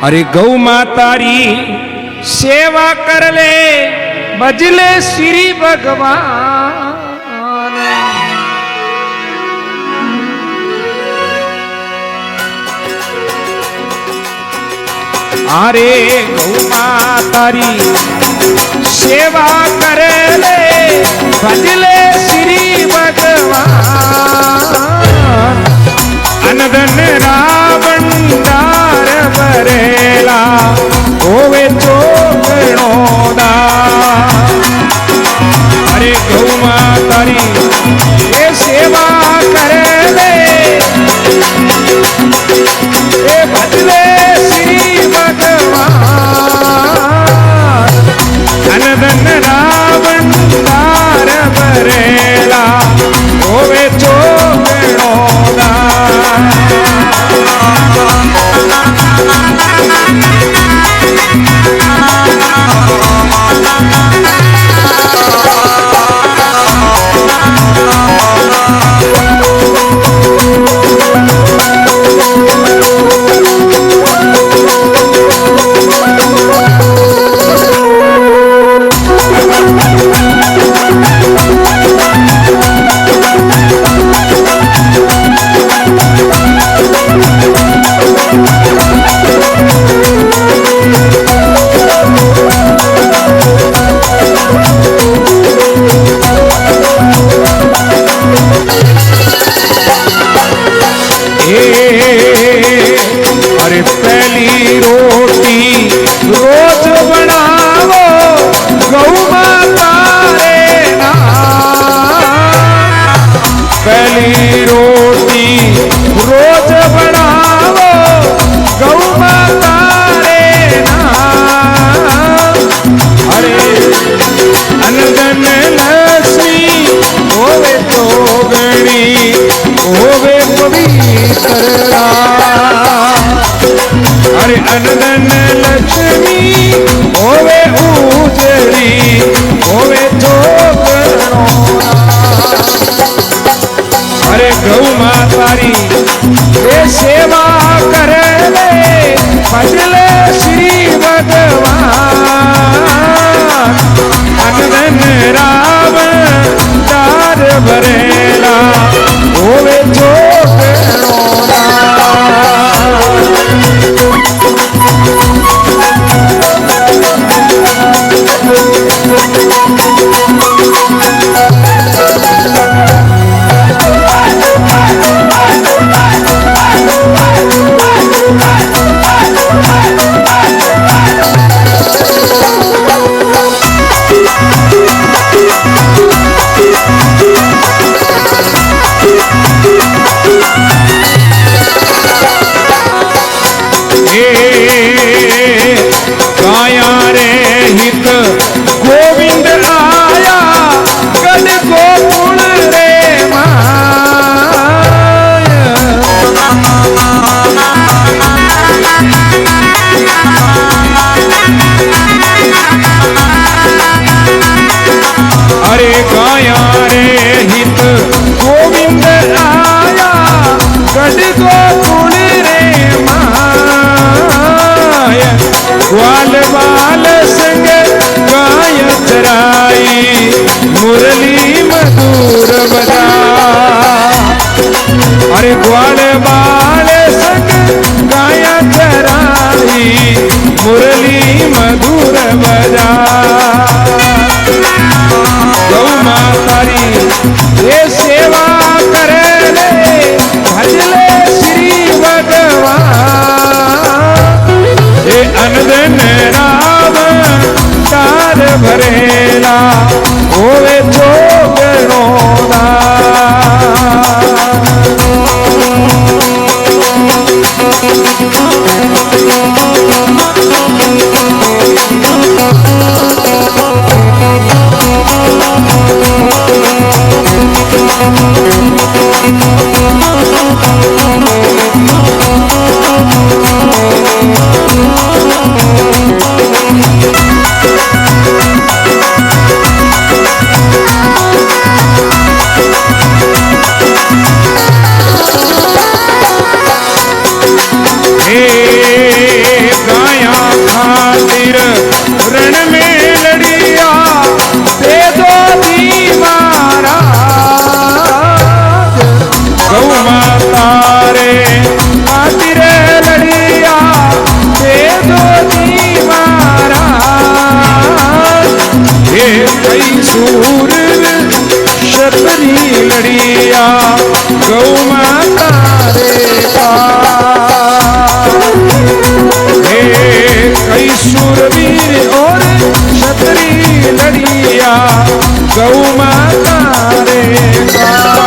अरे गौ मातारी सेवा कर ले बजले श्री भगवान। अरे गौ मातारी सेवा कर ले बजले श्री भगवान। अनदन रावण दार भरेला होवे चोकणो दा। अरे गौ मातारी ये सेवा करे ले ये बदले श्री भगवान। अनदन रावण दार भरेला होवे चोकणो दा। अरे पहली रोटी रोज बनावो गौ माता रे नाम। पहली रोटी रोज बनावो गौ माता रे नाम। अरे अनदन लक्ष्मी होवे जोगणी होवे पवित्र। अरे अनदन लक्ष्मी होवे उजड़ी होवे चोकणो। अरे गौ मातारी ये सेवा करे ले बजले श्री भगवान। अनदन रावण दार भरेला होवे चोकणो। गाया रे हित गोविंद आया गण गोकुल रे माया। अरे गाया रे हित गोविंद आया गण गोकुल रे माया। ग्वाल बाल संग गाय चराई मुरली मधुर बजा। अरे ग्वाल बाल संग गाय चराई मुरली मधुर बजा। गौ मातारी ये सेवा करे ले भजले श्री भगवान। ये अनदन रावण दार भरेला होवे चोकणो दा। लड़िया गौ माता रे पार। हे कई शूरवीर और क्षत्रिय लड़िया गौ माता रे पार।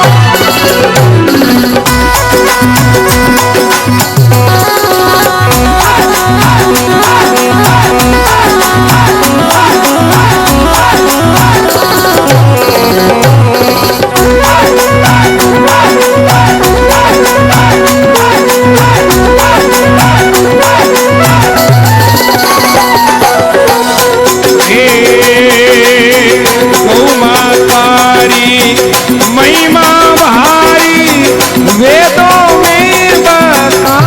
महिमा भारी वेदों में बखान।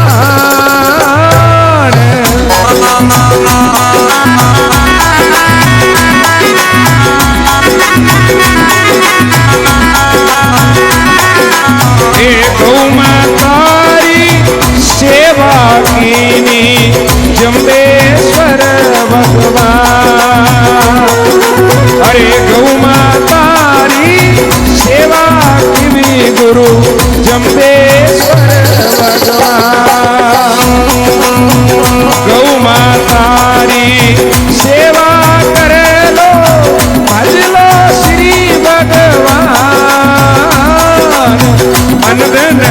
गौ मातारी सेवा कीनी जम्बेश्वर भगवान। अरे गौ मातारी सेवा की गुरु जम्बेश्वर भगवान। गौ मातारी सेवा कर लो भज लो श्री भगवान। अनधन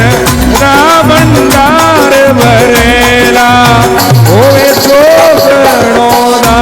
रावंडार भरेला होवे सो गणोदा।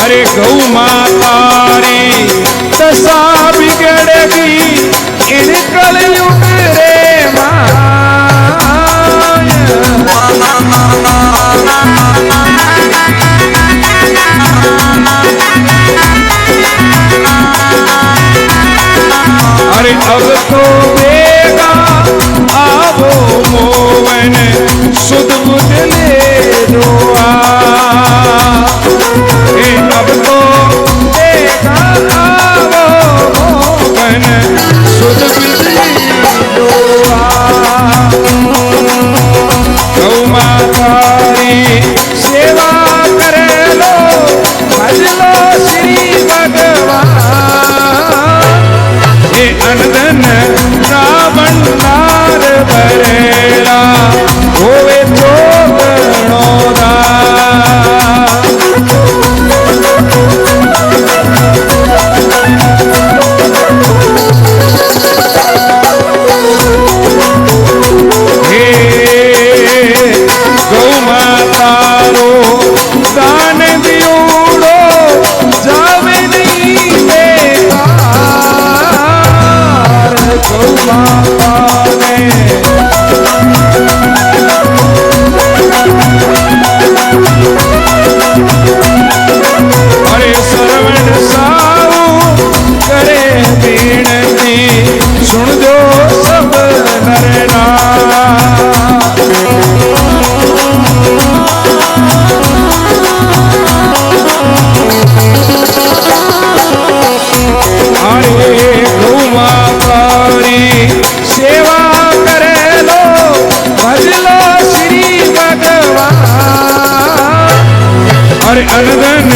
अरे गौ मातारी दशा बिगड़गी इन कलयुग रे माया। अरे अब तो बेगा आवो मोवन सुध बुध ले लो अब तो देखा आवो मोवन सुध बुध लो। गौ मातारी सेवा कर लो भज लो श्री भगवान। हे अनधन रावंडार भरेला होवे तो गणोदा। गौ मातारो दान दियोड़ो जावे नहीं बेकार। गौ माता ने अरे श्रवण साऊ करे बीनती सुन जो सब नर नार। अरे गौ मातारी सेवा कर लो भज लो श्री भगवान। अरे अनधन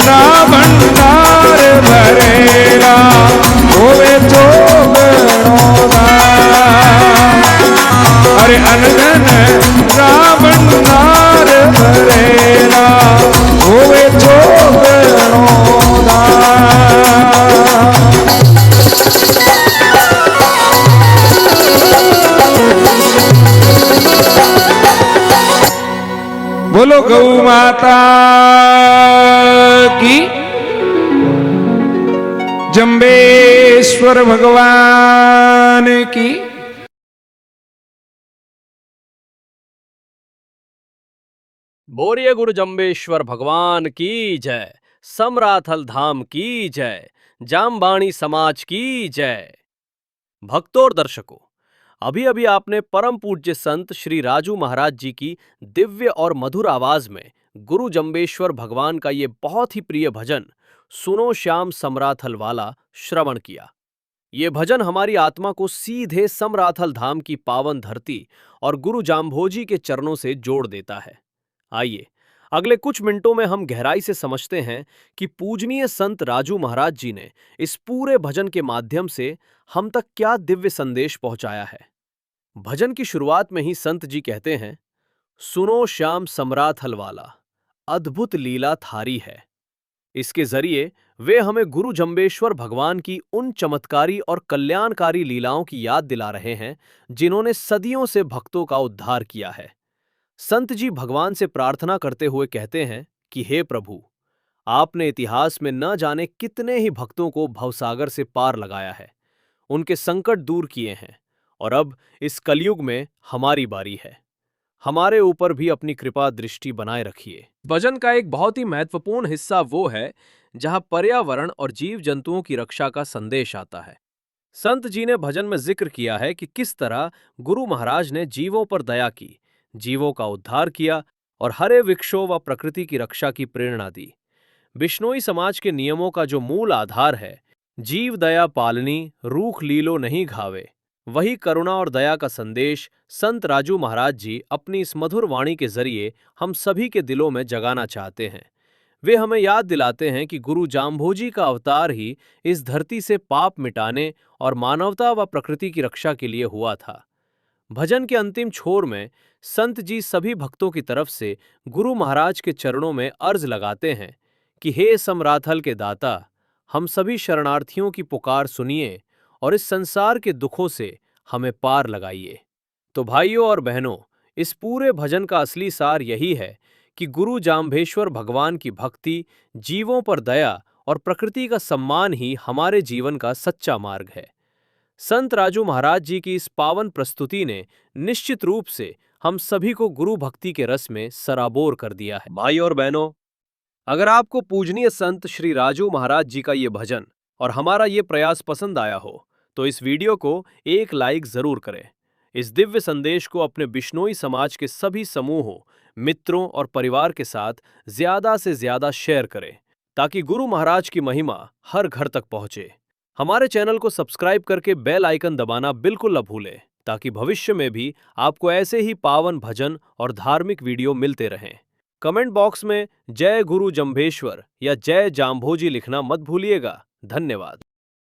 रावंडार भरेला होवे तो गणोदा। अरे अनधन रावंडार भरेला होवे तो गणोदा। बोलो गौ माता की जम्बेश्वर भगवान की। बोरिए गुरु जम्बेश्वर भगवान की जय। समराथल धाम की जय। जामबाणी समाज की जय। भक्तों और दर्शकों, अभी अभी आपने परम पूज्य संत श्री राजू महाराज जी की दिव्य और मधुर आवाज में गुरु जम्बेश्वर भगवान का ये बहुत ही प्रिय भजन सुनो श्याम समराथल वाला श्रवण किया। ये भजन हमारी आत्मा को सीधे समराथल धाम की पावन धरती और गुरु जाम्भोजी के चरणों से जोड़ देता है। आइए अगले कुछ मिनटों में हम गहराई से समझते हैं कि पूजनीय संत राजू महाराज जी ने इस पूरे भजन के माध्यम से हम तक क्या दिव्य संदेश पहुंचाया है। भजन की शुरुआत में ही संत जी कहते हैं, सुनो श्याम समराथल वाला, अद्भुत लीला थारी है। इसके जरिए वे हमें गुरु जम्बेश्वर भगवान की उन चमत्कारी और कल्याणकारी लीलाओं की याद दिला रहे हैं जिन्होंने सदियों से भक्तों का उद्धार किया है। संत जी भगवान से प्रार्थना करते हुए कहते हैं कि हे प्रभु, आपने इतिहास में न जाने कितने ही भक्तों को भवसागर से पार लगाया है, उनके संकट दूर किए हैं और अब इस कलयुग में हमारी बारी है। हमारे ऊपर भी अपनी कृपा दृष्टि बनाए रखिए। भजन का एक बहुत ही महत्वपूर्ण हिस्सा वो है जहां पर्यावरण और जीव जंतुओं की रक्षा का संदेश आता है। संत जी ने भजन में जिक्र किया है कि किस तरह गुरु महाराज ने जीवों पर दया की, जीवों का उद्धार किया और हरे वृक्षों व प्रकृति की रक्षा की प्रेरणा दी। बिश्नोई समाज के नियमों का जो मूल आधार है, जीव दया पालनी, रूख लीलो नहीं घावे, वही करुणा और दया का संदेश संत राजू महाराज जी अपनी इस मधुर वाणी के जरिए हम सभी के दिलों में जगाना चाहते हैं। वे हमें याद दिलाते हैं कि गुरु जाम्भोजी का अवतार ही इस धरती से पाप मिटाने और मानवता व प्रकृति की रक्षा के लिए हुआ था। भजन के अंतिम छोर में संत जी सभी भक्तों की तरफ से गुरु महाराज के चरणों में अर्ज लगाते हैं कि हे समराथल के दाता, हम सभी शरणार्थियों की पुकार सुनिए और इस संसार के दुखों से हमें पार लगाइए। तो भाइयों और बहनों, इस पूरे भजन का असली सार यही है कि गुरु जाम्भेश्वर भगवान की भक्ति, जीवों पर दया और प्रकृति का सम्मान ही हमारे जीवन का सच्चा मार्ग है। संत राजू महाराज जी की इस पावन प्रस्तुति ने निश्चित रूप से हम सभी को गुरु भक्ति के रस में सराबोर कर दिया है। भाई और बहनों, अगर आपको पूजनीय संत श्री राजू महाराज जी का ये भजन और हमारा ये प्रयास पसंद आया हो तो इस वीडियो को एक लाइक जरूर करें। इस दिव्य संदेश को अपने बिश्नोई समाज के सभी समूहों, मित्रों और परिवार के साथ ज्यादा से ज्यादा शेयर करें ताकि गुरु महाराज की महिमा हर घर तक पहुंचे। हमारे चैनल को सब्सक्राइब करके बेल आइकन दबाना बिल्कुल न भूलें ताकि भविष्य में भी आपको ऐसे ही पावन भजन और धार्मिक वीडियो मिलते रहें। कमेंट बॉक्स में जय गुरु जम्भेश्वर या जय जाम्भोजी लिखना मत भूलिएगा। धन्यवाद।